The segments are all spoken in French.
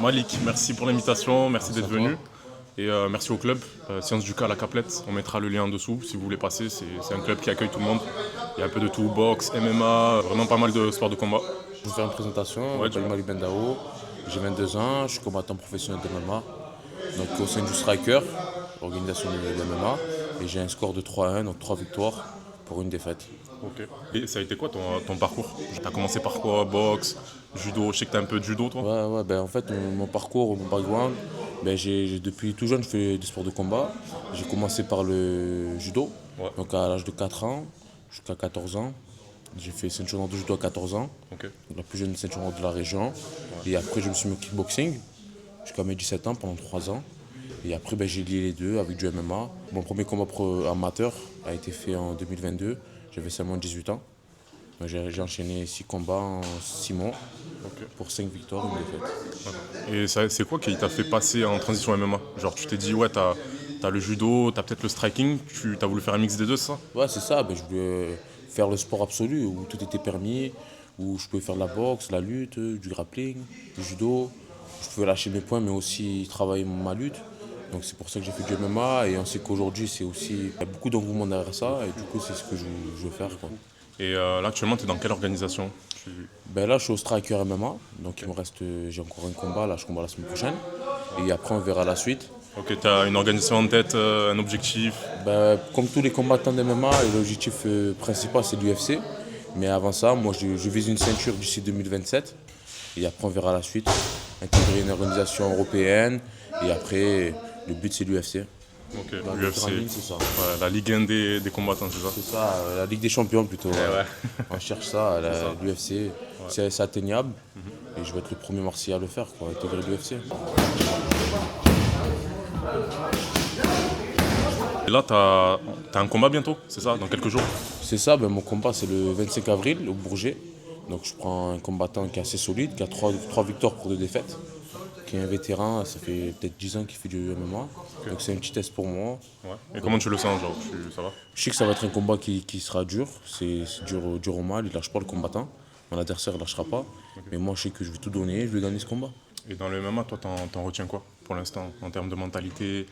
Malik, merci pour l'invitation, merci Merci d'être à toi. venu. Et merci au club, Sciences du Cas à la Caplette. On mettra le lien en dessous si vous voulez passer. C'est un club qui accueille tout le monde. Il y a un peu de tout, boxe, MMA, vraiment pas mal de sports de combat. Je vais vous faire une présentation. Je Ouais, m'appelle dis-moi. Malik Bendao. J'ai 22 ans. Je suis combattant professionnel de MMA. Donc au sein du Striker, organisation de MMA. Et j'ai un score de 3-1, donc 3 victoires pour une défaite. Ok. Et ça a été quoi ton parcours? T'as commencé par quoi? Boxe, judo? Je sais que t'as un peu de judo toi. Ouais, ben en fait, mon parcours, mon background, ben depuis tout jeune, je fais du sport de combat. J'ai commencé par le judo, Ouais. donc à l'âge de 4 ans jusqu'à 14 ans. J'ai fait ceinture noire de judo à 14 ans, Ok. donc la plus jeune ceinture noire de la région. Et après, je me suis mis au kickboxing jusqu'à mes 17 ans pendant 3 ans. Et après, ben, j'ai lié les deux avec du MMA. Mon premier combat amateur a été fait en 2022. J'avais seulement 18 ans. Donc, j'ai enchaîné 6 combats en 6 mois Ok. pour 5 victoires, une défaite. Et c'est quoi qui t'a fait passer en transition MMA? Genre tu t'es dit ouais t'as le judo, t'as peut-être le striking, tu as voulu faire un mix des deux, c'est ça? Ouais, c'est ça. Ben, je voulais faire le sport absolu où tout était permis, où je pouvais faire de la boxe, la lutte, du grappling, du judo. Je pouvais lâcher mes poings, mais aussi travailler ma lutte. Donc c'est pour ça que j'ai fait du MMA. Et on sait qu'aujourd'hui, il y a beaucoup d'engouement derrière ça. Et du coup, c'est ce que je veux faire, quoi. Et là actuellement t'es dans quelle organisation? Ben là, je suis au Striker MMA. Donc il me reste, j'ai encore un combat. Là, je combats la semaine prochaine. Et après, on verra la suite. Ok, t'as une organisation en tête, un objectif? Ben, comme tous les combattants de MMA, l'objectif principal, c'est l'UFC. Mais avant ça, moi, je vise une ceinture d'ici 2027. Et après, on verra la suite. Intégrer une organisation européenne. Et après, le but, c'est l'UFC. Ok, La l'UFC, grande ligne, c'est ça. ouais, la Ligue 1 des combattants, c'est ça? C'est ça, la Ligue des Champions plutôt. Eh ouais. On cherche ça, ça. l'UFC. C'est atteignable. Et je vais être le premier Marseillais à le faire, quoi, intégrer l'UFC. Et là t'as un combat bientôt, c'est ça? Dans quelques jours? C'est ça, ben, mon combat, c'est le 25 avril au Bourget. Donc je prends un combattant qui est assez solide, qui a 3 victoires pour 2 défaites, qui est un vétéran, ça fait peut-être 10 ans qu'il fait du MMA. Donc c'est un petit test pour moi. Ouais. Et comment tu le sens, genre, ça va? Je sais que ça va être un combat qui sera dur, c'est dur au mal, il lâche pas le combattant. Mon adversaire ne lâchera pas. Mais moi je sais que je vais tout donner, je vais gagner ce combat. Et dans le MMA, toi t'en retiens quoi pour l'instant, en termes de mentalité?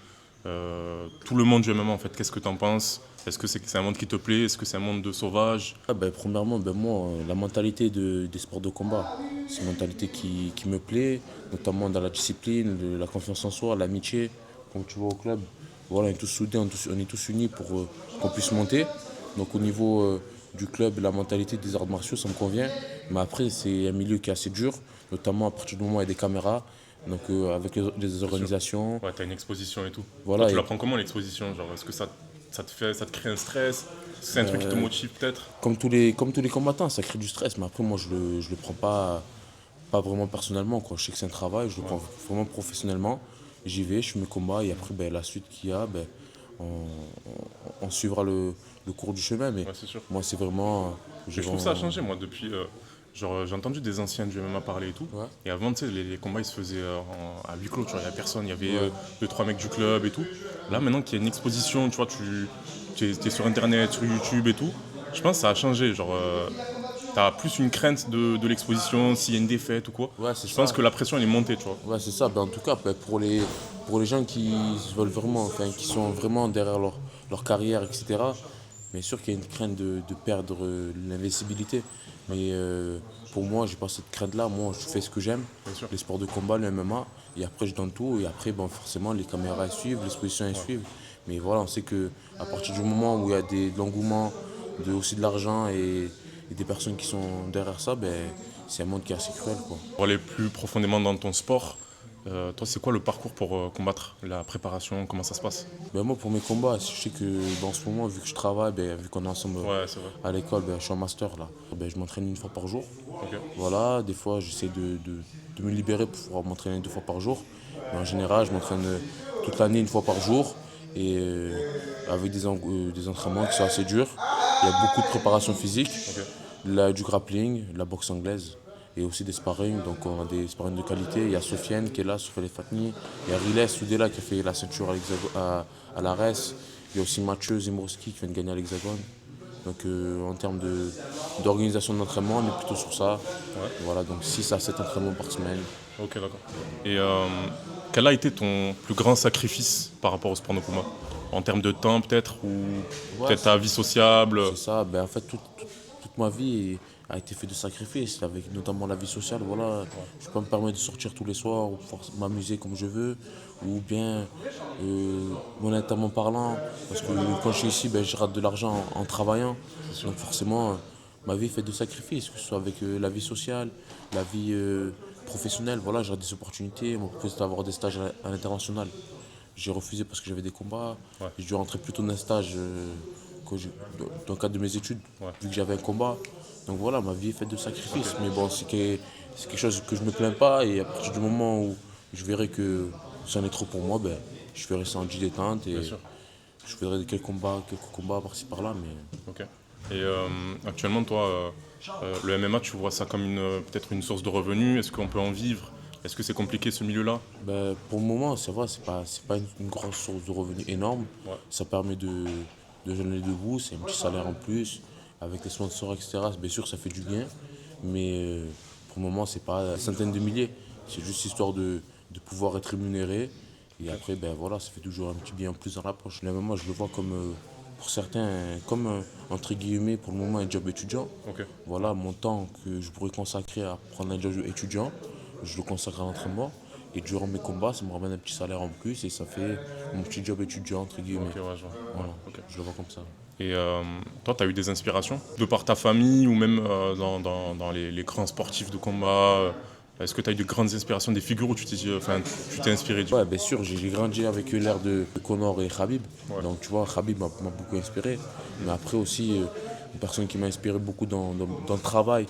Tout le monde du MMA en fait, qu'est-ce que t'en penses? Est-ce que c'est un monde qui te plaît? Est-ce que c'est un monde de sauvages? Ah ben, premièrement, ben moi, la mentalité des sports de combat, c'est une mentalité qui me plaît, notamment dans la discipline, la confiance en soi, l'amitié. Comme tu vois au club, voilà, on est tous soudés, on est tous unis pour qu'on puisse monter. Donc au niveau du club, la mentalité des arts martiaux, ça me convient. Mais après, c'est un milieu qui est assez dur, notamment à partir du moment où il y a des caméras, donc avec les organisations. Ouais, t'as une exposition et tout. Toi, Voilà, tu et la prends comment l'exposition? Genre, est-ce que ça te crée un stress? Est-ce que c'est un truc qui te motive peut-être? comme tous les combattants, ça crée du stress. Mais après, moi, je le prends pas vraiment personnellement, quoi. Je sais que c'est un travail, je le prends vraiment professionnellement. J'y vais, je fais mes combats et après, ben, la suite qu'il y a, ben, on, on suivra le cours du chemin. Mais Ouais, c'est sûr. moi, c'est vraiment. Mais je trouve ça a changé, moi, depuis. Genre, j'ai entendu des anciens du MMA parler et tout. Ouais. Et avant, tu sais, les combats, ils se faisaient à huis clos, tu vois, il n'y a personne. Il y avait Ouais. 2-3 mecs du club et tout. Là, maintenant qu'il y a une exposition, tu vois, tu es sur Internet, sur YouTube et tout, je pense que ça a changé. Genre, t'as plus une crainte de l'exposition, s'il y a une défaite ou quoi. Ouais, c'est Je ça. pense que la pression, elle est montée, tu vois. Ouais, c'est ça. Ben, en tout cas, ben, pour les gens qui veulent vraiment, enfin, qui sont vraiment derrière leur carrière, etc., bien sûr qu'il y a une crainte de perdre l'invincibilité. Mais pour moi, j'ai pas cette crainte-là. Moi, je fais ce que j'aime, Bien sûr. les sports de combat, le MMA. Et après, je donne tout. Et après, bon, forcément, les caméras elles suivent, l'exposition elles suivent. Mais voilà, on sait que à partir du moment où il y a de l'engouement, aussi de l'argent et des personnes qui sont derrière ça, ben, c'est un monde qui est assez cruel, quoi. Pour aller plus profondément dans ton sport, toi, c'est quoi le parcours pour combattre? La préparation, comment ça se passe? Ben moi, pour mes combats, je sais que dans ce moment, vu que je travaille, ben, vu qu'on est ensemble Ouais, c'est vrai. à l'école, ben, je suis en master là. Ben, je m'entraîne une fois par jour. Ok. Voilà, des fois, j'essaie de me libérer pour pouvoir m'entraîner 2 fois par jour. Mais en général, je m'entraîne toute l'année une fois par jour et avec des entraînements qui sont assez durs. Il y a beaucoup de préparation physique, du grappling, de la boxe anglaise et aussi des sparring. Donc on a des sparring de qualité. Il y a Sofiane qui est là, Sofiane Fatni. Il y a Riles Soudela qui a fait la ceinture à l'ARES. Il y a aussi Mathieu Zimorski qui vient de gagner à l'Hexagone. Donc en termes d'organisation d'entraînement, on est plutôt sur ça. Voilà, donc 6 à 7 entraînements par semaine. Ok, d'accord. Et quel a été ton plus grand sacrifice par rapport au sport de combat? En termes de temps peut-être, ou Ouais, peut-être ta vie sociable? c'est ça. Ben, en fait, toute ma vie a été faite de sacrifices, avec notamment la vie sociale. Voilà, Ouais, je peux pas me permettre de sortir tous les soirs ou m'amuser comme je veux, ou bien monétairement parlant, parce que quand je suis ici, ben, je rate de l'argent en travaillant. c'est sûr. Donc forcément, ma vie est faite de sacrifices, que ce soit avec la vie sociale, la vie professionnelle. Voilà, j'ai des opportunités, on m'a proposé d'avoir des stages à l'international. J'ai refusé parce que j'avais des combats. Ouais, J'ai dû rentrer plutôt dans un stage dans le cadre de mes études, ouais. vu que j'avais un combat. Donc voilà, ma vie est faite de Ok, sacrifices. Mais bon, c'est quelque chose que je me plains pas. Et à partir du moment où je verrai que c'en est trop pour moi, ben, je ferai ça en dilettante bien et sûr. je ferai quelques combats par-ci par-là. Mais Ok. Et actuellement, toi, le MMA, tu vois ça comme peut-être une source de revenus? Est-ce qu'on peut en vivre? Est-ce que c'est compliqué ce milieu-là? ben, pour le moment, ça va, c'est pas une grosse source de revenus énorme. Ouais, Ça permet de joindre les deux bouts, c'est un petit salaire en plus. Avec les sponsors, etc., bien sûr, ça fait du bien. Mais pour le moment, c'est pas des centaines de milliers. C'est juste histoire de pouvoir être rémunéré. Et ok. après, ben voilà, ça fait toujours un petit bien en plus dans la poche. Là, moi, je le vois comme, pour certains, comme, entre guillemets, pour le moment, un job étudiant. Ok. Voilà, mon temps que je pourrais consacrer à prendre un job étudiant, je le consacre à l'entraînement. Et durant mes combats, ça me ramène un petit salaire en plus et ça fait mon petit job étudiant, entre guillemets. Ok, ouais, je vois. Ouais, Voilà, ok. je le vois comme ça. Et toi, tu as eu des inspirations de par ta famille ou même dans les grands sportifs de combat? Est-ce que tu as eu de grandes inspirations, des figures où tu t'es dit, enfin, tu t'es inspiré du coup? Ouais, bien sûr, j'ai grandi avec l'ère de Conor et Khabib. Ouais, Donc, tu vois, Khabib m'a beaucoup inspiré. Mais après aussi, une personne qui m'a inspiré beaucoup dans le travail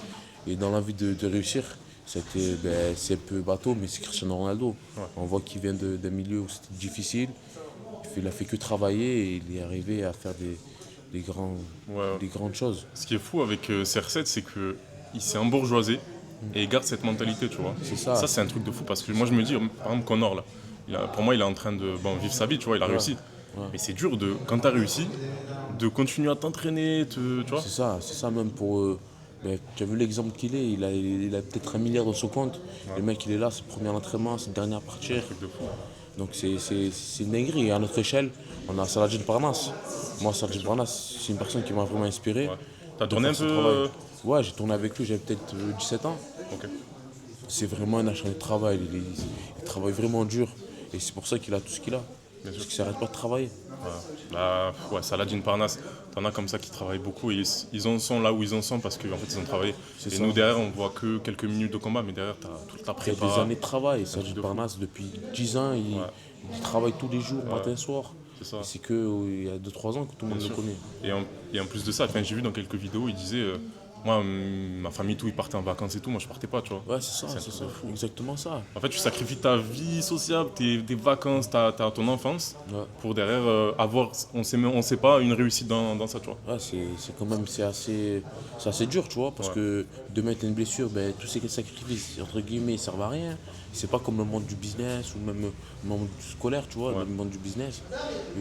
et dans l'envie de réussir, c'était, ben, c'est un peu bateau, mais c'est Cristiano Ronaldo. ouais, On voit qu'il vient d'un milieu où c'était difficile. Il a fait que travailler et il est arrivé à faire des, grands, ouais, ouais. des grandes choses. Ce qui est fou avec CR7, c'est que il s'est embourgeoisé et il garde cette mentalité, tu vois. C'est Ça, ça. c'est un truc de fou parce que moi, je me dis, par exemple, Connor, là, pour moi, il est en train de bon, vivre sa vie, tu vois, il a Ouais, réussi. ouais. Mais c'est dur, quand tu as réussi, de continuer à t'entraîner, tu vois. C'est ça même pour. Ben, tu as vu l'exemple qu'il est, il a peut-être 1 milliard dans son compte. Ouais, Le mec, il est là, c'est le premier à l'entraînement, c'est le dernier à c'est un partir. truc de fou. Donc c'est une dinguerie. Et à notre échelle, on a Saladin Parnasse. Moi, Bien Saladin sûr. Parnasse, c'est une personne qui m'a vraiment inspiré Ouais. T'as de tourné un faire peu son travail. Ouais, j'ai tourné avec lui, j'avais peut-être 17 ans. Ok. C'est vraiment un acharné de travail. Il travaille vraiment dur. Et c'est pour ça qu'il a tout ce qu'il a. Bien sûr. Parce qu'il s'arrête pas de travailler. Voilà. Là, ouais, Saladin Parnasse, t'en as comme ça qui travaillent beaucoup et ils en sont là où ils en sont parce qu'en fait ils ont travaillé. C'est Et ça. nous derrière on voit que quelques minutes de combat, mais derrière t'as toute ta Il y a des prépa. années de travail. C'est un truc Saladin de fou. Parnasse, depuis 10 ans, Ouais, il travaille tous les jours, ouais, matin, soir. c'est ça, Et c'est que il y a 2 3 ans que tout le bien monde le sûr. connaît. Et en plus de ça, enfin, j'ai vu dans quelques vidéos, il disait moi, ma famille, tout, ils partaient en vacances et tout, moi je partais pas, tu vois. Ouais, C'est un c'est truc ça. de fou. Exactement ça. En fait, tu sacrifies ta vie sociale, tes vacances, ton enfance, Ouais. pour derrière avoir, on sait pas, une réussite dans ça, tu vois. Ouais, c'est quand même c'est assez dur, tu vois, parce Ouais, que demain t'as une blessure, ben, tous ces sacrifices, entre guillemets, ils servent à rien. C'est pas comme le monde du business ou même le monde scolaire, tu vois, ouais, le monde du business.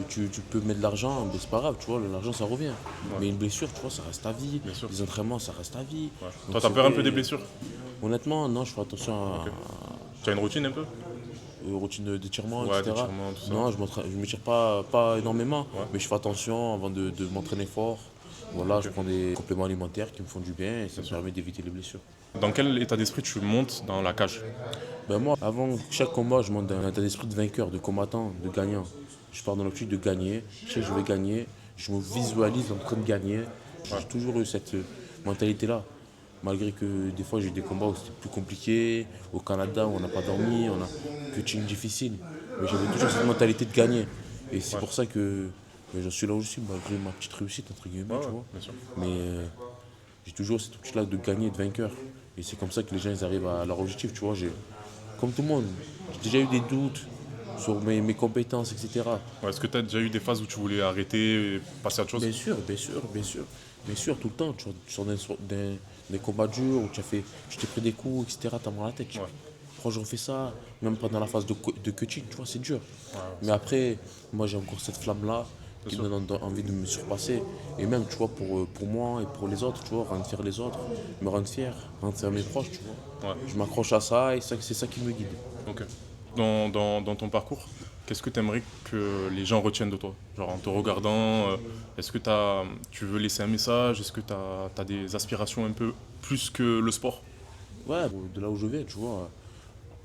Tu peux mettre de l'argent, mais c'est pas grave, tu vois, l'argent ça revient. ouais, Mais une blessure, tu vois, ça reste ta vie. bien sûr. Les entraînements, ça reste ta vie. Ouais. Donc Toi, t'as c'est peur un peu vrai, des blessures? honnêtement, non, je fais attention Ok. Tu as une routine un peu? aux routines d'étirement, Ouais, etc. d'étirement, tout ça. Non, je m'étire pas énormément, Ouais. mais je fais attention avant de m'entraîner fort. Voilà, je Ok. prends des compléments alimentaires qui me font du bien et ça me sûr. permet d'éviter les blessures. Dans quel état d'esprit tu montes dans la cage? Ben moi, avant chaque combat, je monte dans un état d'esprit de vainqueur, de combattant, de gagnant. Je pars dans l'optique de gagner. Je sais que je vais gagner. Je me visualise en train de gagner. J'ai toujours eu cette mentalité-là. Malgré que des fois j'ai eu des combats où c'était plus compliqué, au Canada où on n'a pas dormi, on a coaching difficile. Mais j'avais toujours cette mentalité de gagner. Et c'est Ouais. pour ça que ben, j'en suis là où je suis, malgré ma petite réussite, entre guillemets, Ouais, tu ouais, vois. bien sûr. Mais j'ai toujours cette optique-là de gagner, de vainqueur. Et c'est comme ça que les gens ils arrivent à leur objectif, tu vois. Comme tout le monde, j'ai déjà eu des doutes sur mes compétences, etc. Ouais, est-ce que tu as déjà eu des phases où tu voulais arrêter et passer à autre chose? Bien sûr, bien sûr, bien sûr. Bien sûr, tout le temps. Tu sors des combats durs où tu t'es pris des coups, etc. T'as mal à la tête. Ouais. Pourquoi je refais ça? Même pendant la phase de coaching, tu vois, c'est dur. Ouais, Mais après, moi j'ai encore cette flamme-là. qui sûr. me donne envie de me surpasser. Et même, tu vois, pour moi et pour les autres, tu vois, rendre fier les autres, me rendre fier mes proches, tu vois. Ouais, Je m'accroche à ça et c'est ça qui me guide. ok. Dans ton parcours, qu'est-ce que tu aimerais que les gens retiennent de toi? Genre en te regardant, est-ce que tu veux laisser un message? Est-ce que tu as des aspirations un peu plus que le sport? Ouais, de là où je viens, tu vois.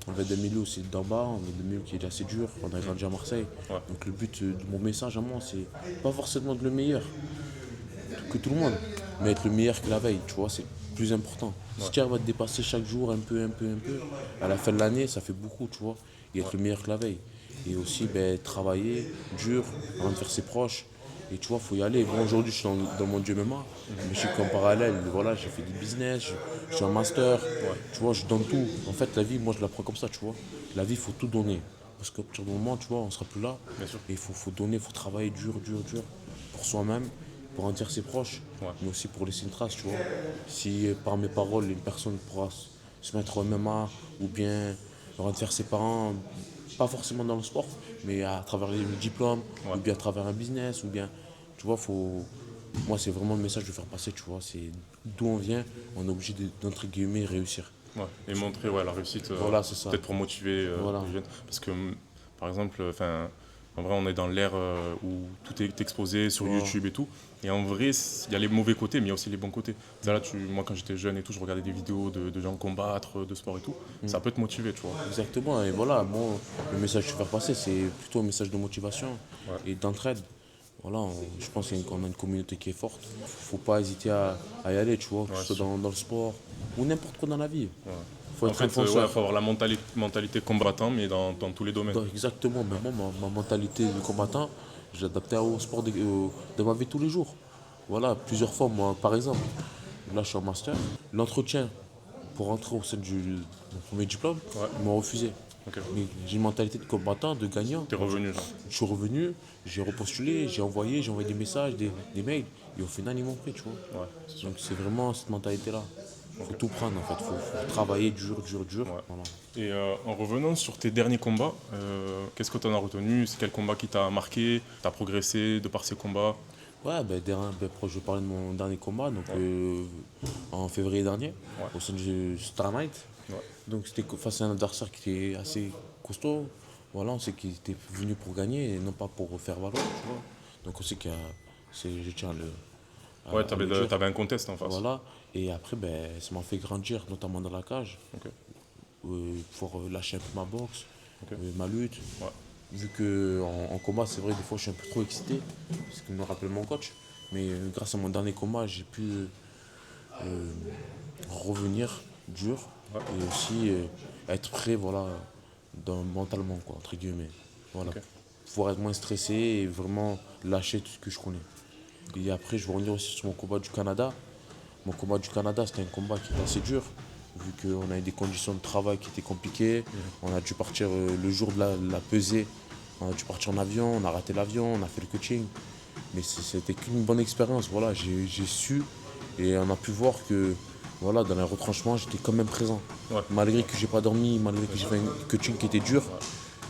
On vient d'un milieu aussi d'en bas, on vient d'un milieu qui est assez dur, on a grandi à Marseille. Ouais, Donc le but de mon message à moi, c'est pas forcément de le meilleur que tout le monde, mais être le meilleur que la veille, tu vois, c'est plus important. Si ouais, tu arrives à te dépasser chaque jour un peu, à la fin de l'année, ça fait beaucoup, tu vois, et ouais, être le meilleur que la veille. Et aussi, ben, travailler dur, rendre faire ses proches. Et tu vois, faut y aller. Bon, aujourd'hui, je suis dans le monde du MMA, mais je sais qu'en parallèle, voilà, j'ai fait du business, je suis un master, ouais, tu vois, je donne tout. En fait, la vie, moi, je la prends comme ça, tu vois. La vie, il faut tout donner. Parce qu'à partir du moment, tu vois, on sera plus là. bien sûr. Et il faut donner, il faut travailler dur, pour soi-même, pour en dire ses proches, Ouais, mais aussi pour laisser une trace, tu vois. Si par mes paroles, une personne pourra se mettre au MMA ou bien rendre fier ses parents, pas forcément dans le sport, mais à travers les diplômes, ouais, ou bien à travers un business, ou bien, tu vois, moi, c'est vraiment le message de faire passer, tu vois. C'est d'où on vient, on est obligé d'entre guillemets réussir. ouais. Et montrer ouais, la réussite, Voilà, c'est ça. peut-être pour motiver Voilà. les jeunes. Parce que, par exemple, en vrai, on est dans l'ère où tout est exposé sur Voilà. YouTube et tout. Et en vrai, il y a les mauvais côtés, mais il y a aussi les bons côtés. Là, moi, quand j'étais jeune et tout, je regardais des vidéos de gens combattre, de sport et tout. Ça peut te motiver, tu vois. Exactement, et voilà, bon, le message que je veux faire passer, c'est plutôt un message de motivation Ouais, et d'entraide. Voilà, je pense qu'on a une communauté qui est forte. Faut pas hésiter à y aller, tu vois, que ouais, ce c'est soit sûr. dans le sport ou n'importe quoi dans la vie. Ouais. Faut En être un fait, ouais, fonceur. faut avoir la mentalité combattant, mais dans tous les domaines. Exactement, mais moi, ma mentalité de combattant, je l'ai adaptée au sport de ma vie de tous les jours. Voilà, plusieurs fois, moi, par exemple, là, je suis en master. L'entretien pour rentrer au sein de mon premier diplôme, Ouais, ils m'ont refusé. ok. Mais j'ai une mentalité de combattant, de gagnant. T'es revenu, genre. Je suis revenu, j'ai repostulé, j'ai envoyé des messages, des mails, et au final, ils m'ont pris, tu vois. Ouais, c'est sûr. Donc c'est vraiment cette mentalité-là. Il faut tout prendre, en fait. Faut travailler dur. Ouais. Voilà. Et en revenant sur tes derniers combats, qu'est-ce que tu en as retenu? C'est quel combat qui t'a marqué? T'as progressé de par ces combats? Ouais, je vais parler de mon dernier combat, donc Ouais. en février dernier, Ouais. au sein du Star Knight. Ouais. Donc c'était face à un adversaire qui était assez costaud. Voilà, on sait qu'il était venu pour gagner et non pas pour faire valoir, tu vois. Donc on sait je tiens Ouais, à le dire. t'avais un contest en face. Voilà. Et après, ben, ça m'a fait grandir, notamment dans la cage, Ok. pour lâcher un peu ma boxe, Ok. ma lutte. Ouais. Vu que en combat, c'est vrai, des fois, je suis un peu trop excité, ce qui me rappelle mon coach. Mais grâce à mon dernier combat, j'ai pu revenir dur Ouais. et aussi être prêt, voilà, mentalement, quoi, entre guillemets. Voilà. Ok. Pouvoir être moins stressé et vraiment lâcher tout ce que je connais. Et après, je vais revenir aussi sur mon combat du Canada. Mon combat du Canada, c'était un combat qui était assez dur, vu qu'on a eu des conditions de travail qui étaient compliquées. On a dû partir le jour de la pesée. On a dû partir en avion, on a raté l'avion, on a fait le coaching. Mais c'était qu'une bonne expérience. Voilà, j'ai su et on a pu voir que voilà, dans les retranchements, j'étais quand même présent. Ouais. Malgré que j'ai pas dormi, malgré que j'ai fait un coaching qui était dur,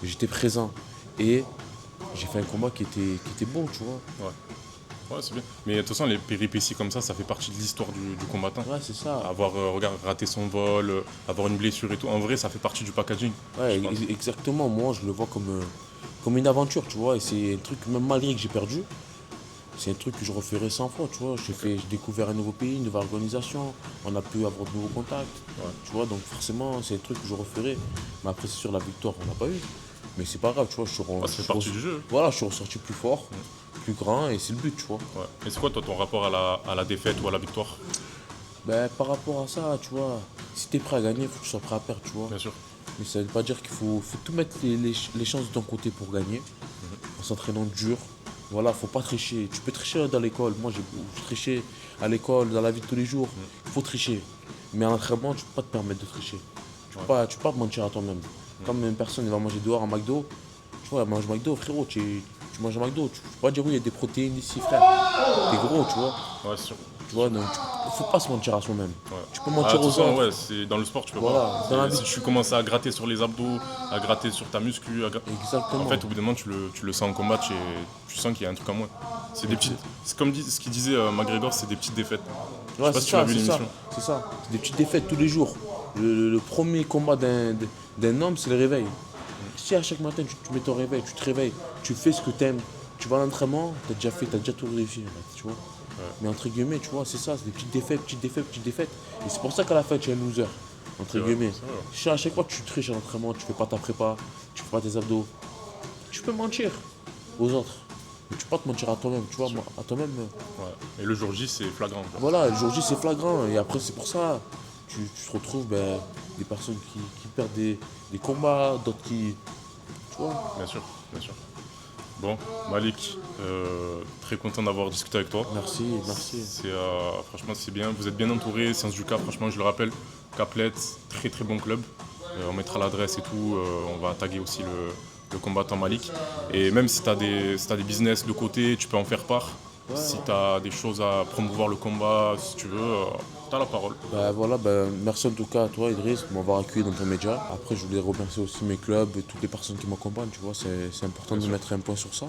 j'étais présent. Et j'ai fait un combat qui était bon, tu vois. Ouais. Ouais, c'est bien. Mais de toute façon, les péripéties comme ça fait partie de l'histoire du combattant. Ouais, c'est ça. Avoir raté son vol, avoir une blessure et tout, en vrai, ça fait partie du packaging, je Ouais, pense. exactement. Moi, je le vois comme une aventure, tu vois. Et c'est un truc, même malgré que j'ai perdu, c'est un truc que je referai 100 fois, tu vois. J'ai découvert un nouveau pays, une nouvelle organisation. On a pu avoir de nouveaux contacts, Ouais. tu vois. Donc, forcément, c'est un truc que je referai. Mais après, c'est sûr, la victoire, on n'a pas eu. Mais c'est pas grave, tu vois. Ah, ça fait partie du jeu. Voilà, je suis ressorti plus fort, plus grand, et c'est le but, tu vois. Ouais. Et c'est quoi, toi, ton rapport à la défaite ou à la victoire? Ben, par rapport à ça, tu vois, si t'es prêt à gagner, il faut que tu sois prêt à perdre, tu vois. Bien sûr. Mais ça veut pas dire qu'il faut tout mettre les chances de ton côté pour gagner, en s'entraînant dur. Voilà, faut pas tricher. Tu peux tricher dans l'école. Moi, j'ai triché à l'école, dans la vie de tous les jours. Il faut tricher. Mais en entraînement, tu peux pas te permettre de tricher. Tu peux pas mentir à toi-même. Comme une personne elle va manger dehors à McDo, tu vois, elle mange McDo, frérot, tu manges à McDo. Tu peux pas dire oui, il y a des protéines ici, frère. T'es gros, tu vois. Ouais, c'est sûr. Tu vois, donc faut pas se mentir à soi-même. Ouais. Tu peux mentir De toute aux façon, autres. ouais, dans le sport, tu peux Voilà, pas. dans la vie. Si tu commences à gratter sur les abdos, à gratter sur ta muscu, Exactement. en fait, au bout d'un moment, tu le sens en combat et tu sens qu'il y a un truc en moins. C'est des petites. C'est comme ce qu'il disait McGregor, c'est des petites défaites. Je Ouais, sais pas si tu as vu l'émission. c'est ça. C'est des petites défaites tous les jours. Le premier combat d'un homme, c'est le réveil. Si à chaque matin, tu mets ton réveil, tu te réveilles, tu fais ce que tu aimes, tu vas à l'entraînement, tu as déjà tout réussi, en fait, tu vois. Mais entre guillemets, tu vois, c'est ça, c'est des petites défaites, petites défaites, petites défaites. Et c'est pour ça qu'à la fin, tu es un loser, entre C'est vrai, guillemets. c'est vrai. Si à chaque fois, tu triches à l'entraînement, tu fais pas ta prépa, tu fais pas tes abdos, tu peux mentir aux autres. Mais tu peux pas te mentir à toi-même, tu vois, à toi-même. Ouais. Et le jour J, c'est flagrant. Quoi. Voilà, le jour J, c'est flagrant. Et après, c'est pour ça, tu te retrouves des personnes qui perdent des combats, d'autres qui. Tu vois. Bien sûr, bien sûr. Bon, Malik, très content d'avoir discuté avec toi. Merci. Franchement, c'est bien. Vous êtes bien entouré. Sciences du Cap, franchement, je le rappelle. Caplet, très très bon club. On mettra l'adresse et tout. On va taguer aussi le combattant Malik. Et même si tu as des business de côté, tu peux en faire part. Ouais. Si tu as des choses à promouvoir le combat, si tu veux, tu as la parole. Merci en tout cas à toi, Idriss, de m'avoir accueilli dans ton média. Après, je voulais remercier aussi mes clubs, toutes les personnes qui m'accompagnent, tu vois, c'est important de mettre un point sur ça.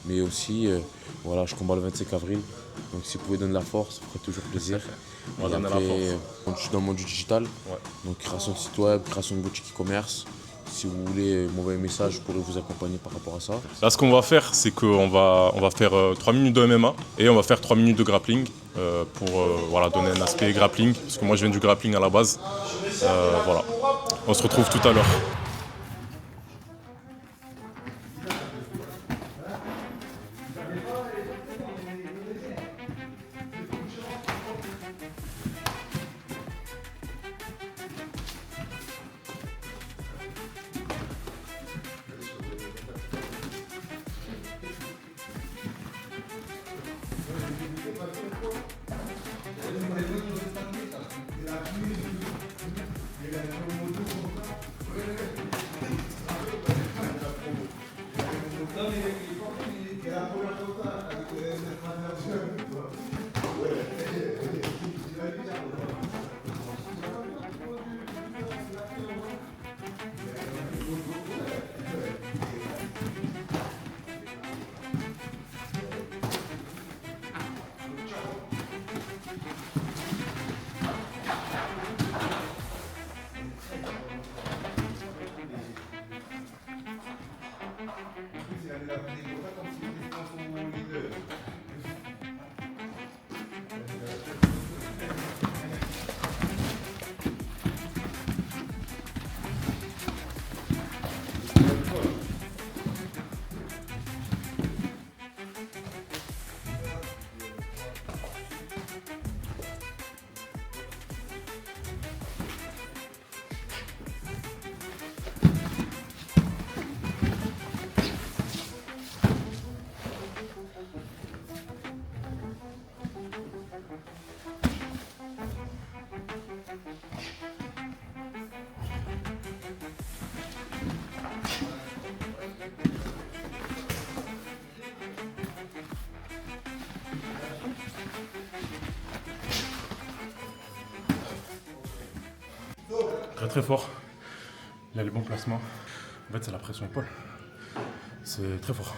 Mais aussi, je combats le 25 avril, donc si vous pouvez donner la force, ça ferait toujours plaisir. On va donner la force. Je suis dans le monde du digital, Ouais. donc création de site web, création de boutique e-commerce. Si vous voulez m'envoyer un message, je pourrais vous accompagner par rapport à ça. Là, ce qu'on va faire, c'est qu'on va faire 3 minutes de MMA et on va faire 3 minutes de grappling pour donner un aspect grappling. Parce que moi, je viens du grappling à la base. Voilà. On se retrouve tout à l'heure. Très très fort. Il a les bons placements. En fait, c'est la pression épaule. C'est très fort.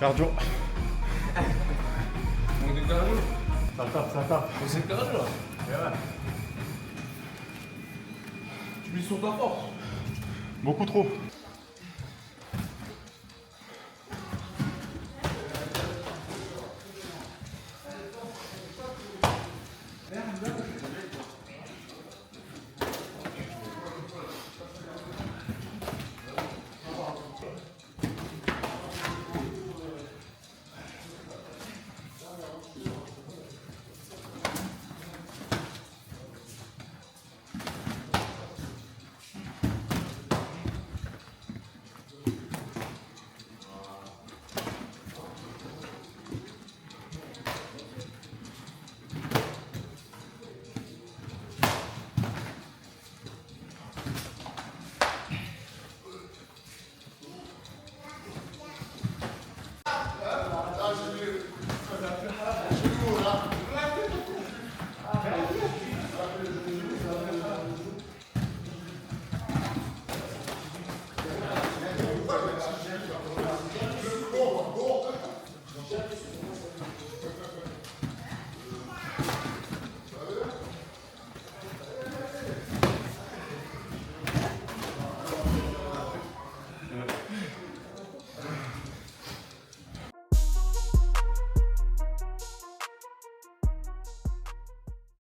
Cardio. Manque de cardio. Ça tape. C'est le cardio là. Tu mises sur ta force. Beaucoup trop.